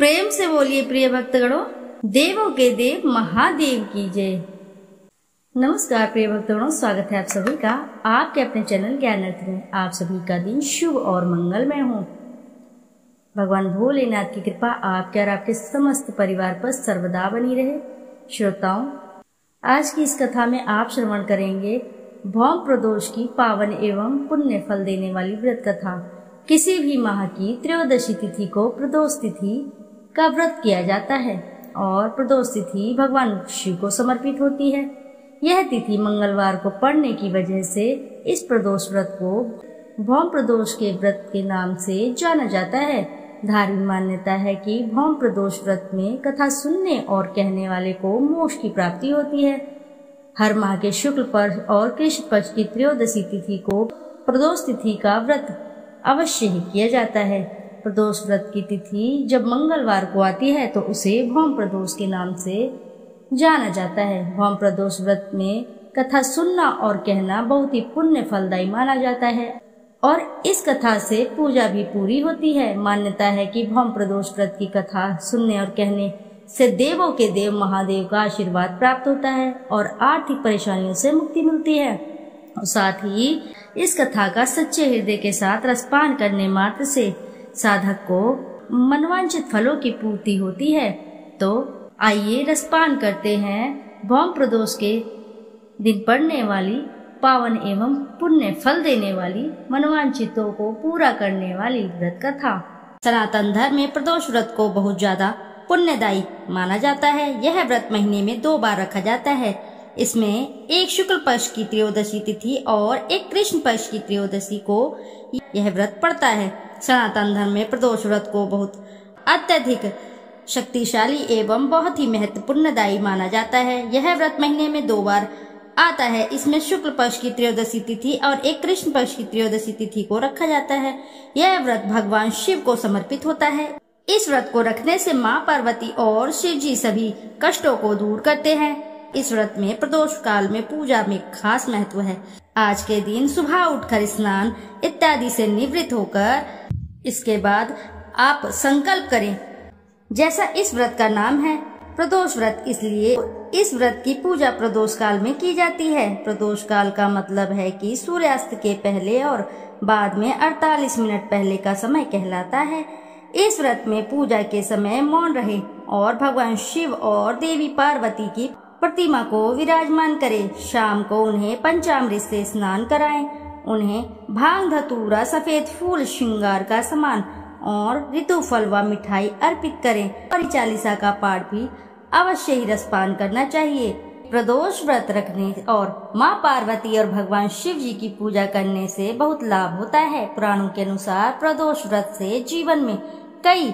प्रेम से बोलिए प्रिय भक्तगणों, देवों के देव महादेव की जय। नमस्कार प्रिय भक्तगणों, स्वागत है आप सभी का आपके अपने चैनल ज्ञानार्थ में। आप सभी का दिन शुभ और मंगलमय हो। भगवान भोलेनाथ की कृपा आपके और आपके समस्त परिवार पर सर्वदा बनी रहे। श्रोताओं, आज की इस कथा में आप श्रवण करेंगे भौम प्रदोष की पावन एवं पुण्य फल देने वाली व्रत कथा। किसी भी माह की त्रयोदशी तिथि को प्रदोष तिथि का व्रत किया जाता है और प्रदोष तिथि भगवान शिव को समर्पित होती है। यह तिथि मंगलवार को पड़ने की वजह से इस प्रदोष व्रत को भौम प्रदोष के व्रत के नाम से जाना जाता है। धार्मिक मान्यता है कि भौम प्रदोष व्रत में कथा सुनने और कहने वाले को मोक्ष की प्राप्ति होती है। हर माह के शुक्ल पक्ष और कृष्ण पक्ष की त्रयोदशी तिथि को प्रदोष तिथि का व्रत अवश्य ही किया जाता है। प्रदोष व्रत की तिथि जब मंगलवार को आती है तो उसे भौम प्रदोष के नाम से जाना जाता है। भौम प्रदोष व्रत में कथा सुनना और कहना बहुत ही पुण्य फलदायी माना जाता है और इस कथा से पूजा भी पूरी होती है। मान्यता है कि भौम प्रदोष व्रत की कथा सुनने और कहने से देवों के देव महादेव का आशीर्वाद प्राप्त होता है और आर्थिक परेशानियों से मुक्ति मिलती है। और साथ ही इस कथा का सच्चे हृदय के साथ रसपान करने मात्र से साधक को मनवांछित फलों की पूर्ति होती है। तो आइए रसपान करते हैं भौम प्रदोष के दिन पड़ने वाली पावन एवं पुण्य फल देने वाली मनवांछितों को पूरा करने वाली व्रत कथा। सनातन धर्म में प्रदोष व्रत को बहुत ज्यादा पुण्यदायी माना जाता है। यह व्रत महीने में 2 बार रखा जाता है। इसमें एक शुक्ल पक्ष की त्रयोदशी तिथि और एक कृष्ण पक्ष की त्रयोदशी को यह व्रत पड़ता है। सनातन धर्म में प्रदोष व्रत को बहुत अत्यधिक शक्तिशाली एवं बहुत ही महत्वपूर्णदायी माना जाता है। यह व्रत महीने में 2 बार आता है। इसमें शुक्ल पक्ष की त्रयोदशी तिथि और एक कृष्ण पक्ष की त्रयोदशी तिथि को रखा जाता है। यह व्रत भगवान शिव को समर्पित होता है। इस व्रत को रखने से माँ पार्वती और शिव जी सभी कष्टों को दूर करते हैं। इस व्रत में प्रदोष काल में पूजा में खास महत्व है। आज के दिन सुबह उठकर स्नान इत्यादि से निवृत्त होकर इसके बाद आप संकल्प करें। जैसा इस व्रत का नाम है प्रदोष व्रत, इसलिए इस व्रत की पूजा प्रदोष काल में की जाती है। प्रदोष काल का मतलब है कि सूर्यास्त के पहले और बाद में 48 मिनट पहले का समय कहलाता है। इस व्रत में पूजा के समय मौन रहे और भगवान शिव और देवी पार्वती की प्रतिमा को विराजमान करें। शाम को उन्हें पंचामृत से स्नान कराएं। उन्हें भांग धतूरा सफेद फूल श्रृंगार का सामान और ऋतु फल व मिठाई अर्पित करें। परिचालिसा का पाठ भी अवश्य ही रसपान करना चाहिए। प्रदोष व्रत रखने और माँ पार्वती और भगवान शिव जी की पूजा करने से बहुत लाभ होता है। पुराणों के अनुसार प्रदोष व्रत से जीवन में कई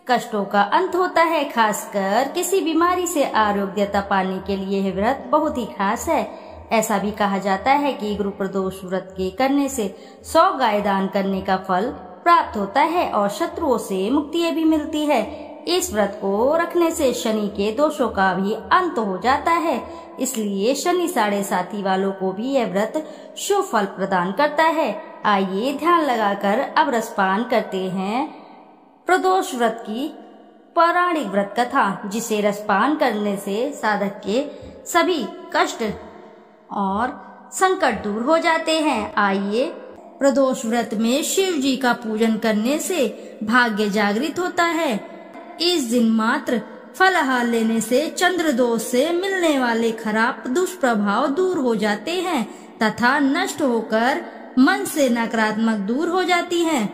कष्टों का अंत होता है। खासकर किसी बीमारी से आरोग्यता पाने के लिए यह व्रत बहुत ही खास है। ऐसा भी कहा जाता है कि गुरु प्रदोष व्रत के करने से 100 गाय दान करने का फल प्राप्त होता है और शत्रुओं से मुक्ति भी मिलती है। इस व्रत को रखने से शनि के दोषों का भी अंत हो जाता है। इसलिए शनि साढ़े साथी वालों को भी यह व्रत शुभ फल प्रदान करता है। आइए ध्यान लगाकर अब रसपान करते हैं प्रदोष व्रत की पौराणिक व्रत कथा, जिसे रसपान करने से साधक के सभी कष्ट और संकट दूर हो जाते हैं। आइए, प्रदोष व्रत में शिव जी का पूजन करने से भाग्य जागृत होता है। इस दिन मात्र फलाहार लेने से चंद्र दोष से मिलने वाले खराब दुष्प्रभाव दूर हो जाते हैं तथा नष्ट होकर मन से नकारात्मक दूर हो जाती हैं।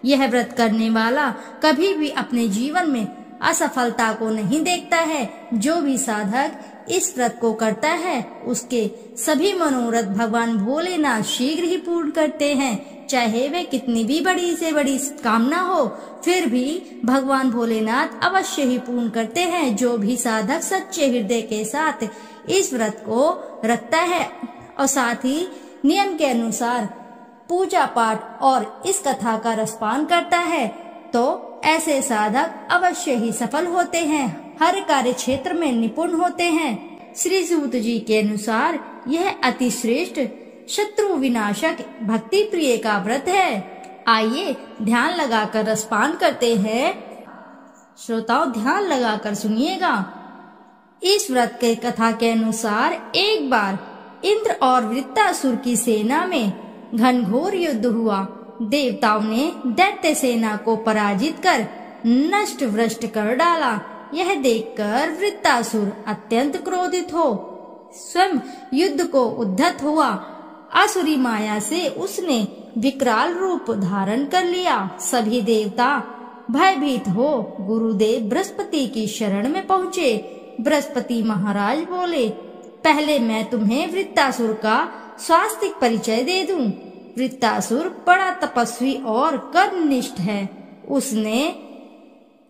यह व्रत करने वाला कभी भी अपने जीवन में असफलता को नहीं देखता है। जो भी साधक इस व्रत को करता है उसके सभी मनोरथ भगवान भोलेनाथ शीघ्र ही पूर्ण करते हैं। चाहे वे कितनी भी बड़ी से बड़ी कामना हो, फिर भी भगवान भोलेनाथ अवश्य ही पूर्ण करते हैं। जो भी साधक सच्चे हृदय के साथ इस व्रत को रखता है और साथ ही नियम के अनुसार पूजा पाठ और इस कथा का रसपान करता है, तो ऐसे साधक अवश्य ही सफल होते हैं, हर कार्य क्षेत्र में निपुण होते हैं। श्री सूत जी के अनुसार यह अति श्रेष्ठ शत्रु विनाशक भक्ति प्रिय का व्रत है। आइए ध्यान लगाकर रसपान करते हैं श्रोताओं ध्यान लगाकर सुनिएगा। इस व्रत के कथा के अनुसार एक बार इंद्र और वृत्तासुर की सेना में घनघोर युद्ध हुआ। देवताओं ने दैत्य सेना को पराजित कर नष्ट भ्रष्ट कर डाला। यह देखकर वृत्तासुर अत्यंत क्रोधित हो स्वयं युद्ध को उद्धत हुआ। आसुरी माया से उसने विकराल रूप धारण कर लिया। सभी देवता भयभीत हो गुरुदेव बृहस्पति की शरण में पहुँचे। बृहस्पति महाराज बोले, पहले मैं तुम्हें वृत्तासुर का स्वास्तिक परिचय दे दूं। वृत्तासुर बड़ा तपस्वी और कर्मनिष्ठ है। उसने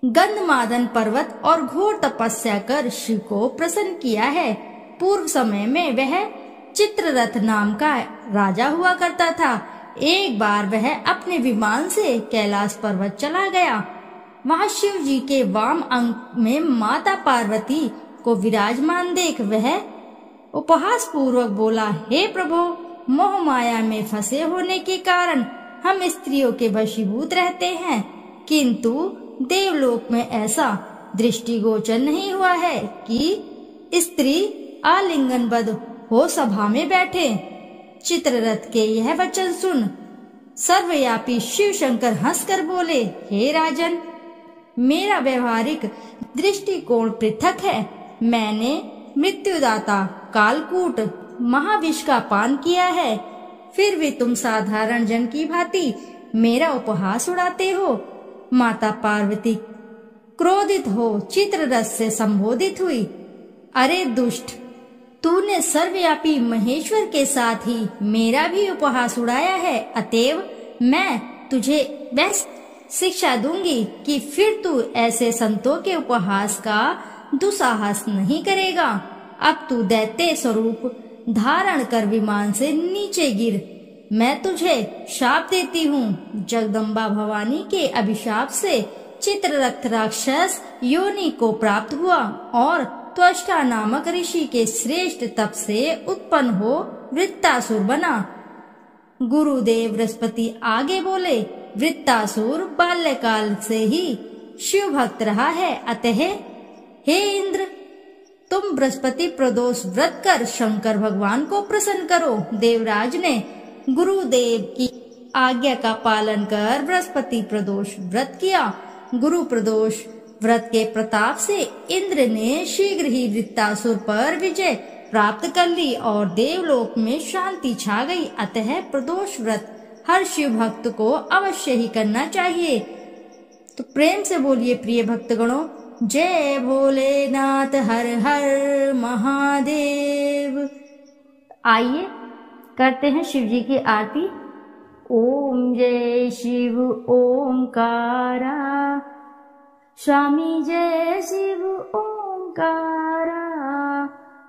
गंधमादन पर्वत और घोर तपस्या कर शिव को प्रसन्न किया है। पूर्व समय में वह चित्ररथ नाम का राजा हुआ करता था। एक बार वह अपने विमान से कैलाश पर्वत चला गया। वहां शिव जी के वाम अंग में माता पार्वती को विराजमान देख वह उपहास पूर्वक बोला, हे प्रभु, मोह माया में फंसे होने के कारण हम स्त्रियों के वशीभूत रहते हैं, किंतु देवलोक में ऐसा दृष्टिगोचर नहीं हुआ है कि स्त्री आलिंगनबद्ध हो सभा में बैठे। चित्ररथ के यह वचन सुन सर्वव्यापी शिव शंकर हंसकर बोले, हे राजन, मेरा व्यवहारिक दृष्टिकोण पृथक है। मैंने मृत्युदाता कालकूट महाविष का पान किया है, फिर भी तुम साधारण जन की भांति मेरा उपहास उड़ाते हो। माता पार्वती क्रोधित हो चित्ररथ से संबोधित हुई, अरे दुष्ट, तूने सर्वव्यापी महेश्वर के साथ ही मेरा भी उपहास उड़ाया है। अतएव मैं तुझे वह शिक्षा दूंगी कि फिर तू ऐसे संतों के उपहास का दुस्साहस नहीं करेगा। अब तू दैत्य स्वरूप धारण कर विमान से नीचे गिर। मैं तुझे शाप देती हूँ। जगदम्बा भवानी के अभिशाप से चित्ररथ राक्षस योनि को प्राप्त हुआ और त्वष्टा नामक ऋषि के श्रेष्ठ तप से उत्पन्न हो वृत्तासुर बना। गुरुदेव बृहस्पति आगे बोले, वृत्तासुर बाल्यकाल से ही शिव भक्त रहा है। अतः हे इंद्र, तुम बृहस्पति प्रदोष व्रत कर शंकर भगवान को प्रसन्न करो। देवराज ने गुरुदेव की आज्ञा का पालन कर बृहस्पति प्रदोष व्रत किया। गुरु प्रदोष व्रत के प्रताप से इंद्र ने शीघ्र ही वृत्तासुर पर विजय प्राप्त कर ली और देवलोक में शांति छा गई। अतः प्रदोष व्रत हर शिव भक्त को अवश्य ही करना चाहिए। तो प्रेम से बोलिए प्रिय भक्तगणों, जय भोलेनाथ हर हर महादेव। आइए करते हैं शिव जी की आरती। ओम जय शिव ओंकारा, स्वामी जय शिव ओंकारा,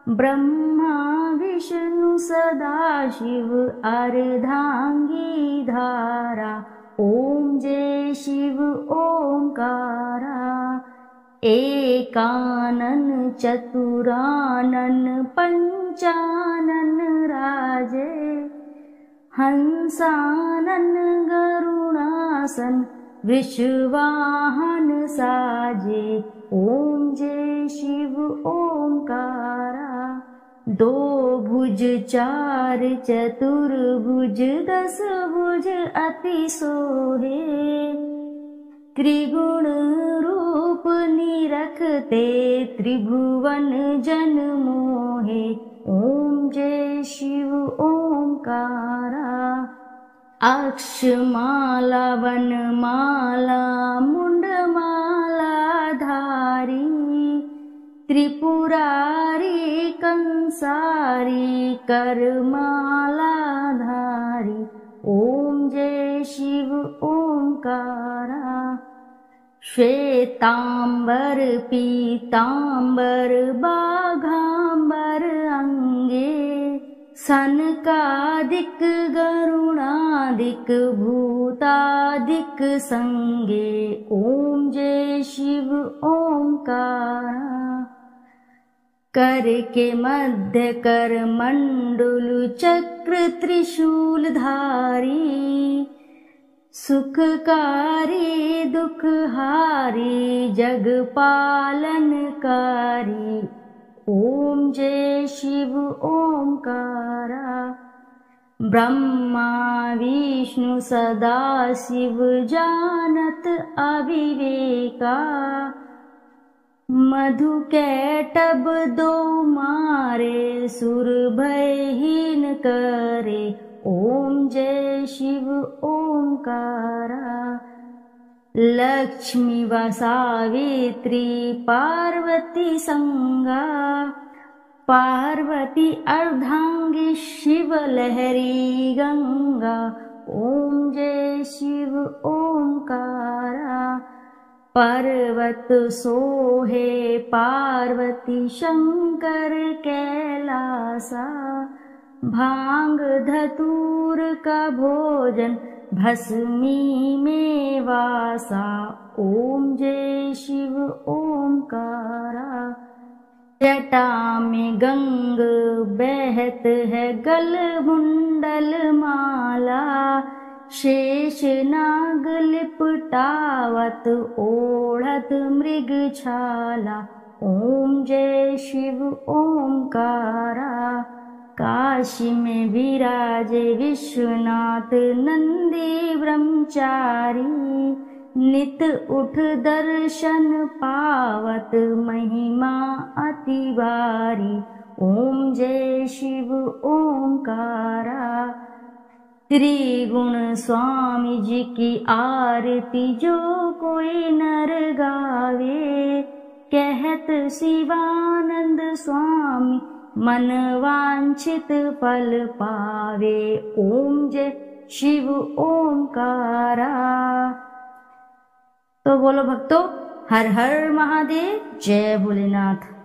ब्रह्मा विष्णु सदा शिव अर्धांगी धारा। ओम जय शिव ओंकारा, एकानन चतुरानन पंचानन राजे, हंसानन गरुणासन वृषवाहन साजे। ओम जय शिव ओंकारा, दो भुज चार चतुर्भुज दस भुज अति सोहे, त्रिगुण रूप निरखते त्रिभुवन जन मोहे। ओम जय शिव ओंकारा, अक्षमाला वनमाला मुंडमाला धारी, त्रिपुरारी कंसारी करमाला धारी। ओम जय शिव ओंकारा, श्वेतांबर पीतांबर बाघांबर अंगे, सनकादिक गरुणादिक भूतादिक संगे। ओम जय शिव ओंकारा, कर के मध्य कर मंडल चक्र त्रिशूल धारी, सुखकारी दुखहारी जग पालनकारी। ओम जय शिव ओंकारा। ब्रह्मा विष्णु सदा शिव जानत अविवेका। मधु कैटभ दो मारे सुर भयहीन करे। ओम जय शिव ओंकारा। लक्ष्मी व सावित्री पार्वती संगा। पार्वती अर्धांगी शिव लहरी गंगा। ओम जय शिव ओंकारा। पर्वत सोहे पार्वती शंकर कैलासा। भांग धतूर का भोजन भस्मी में वासा। ओम जय शिव ओंकारा। जटा में गंग बहत है गल मुंडल माला। शेष नाग लिपटावत ओढ़त मृग छाला। ओम जय शिव ओंकारा। काशी में विराजे विश्वनाथ नंदी ब्रह्मचारी। नित उठ दर्शन पावत महिमा अति भारी। ओम जय शिव ओंकारा। त्रिगुण स्वामी जी की आरती जो कोई नर गावे। कहत शिवानंद स्वामी मन वांछित फल पावे। ओम जय शिव ओंकारा। तो बोलो भक्तों, हर हर महादेव, जय भोलेनाथ।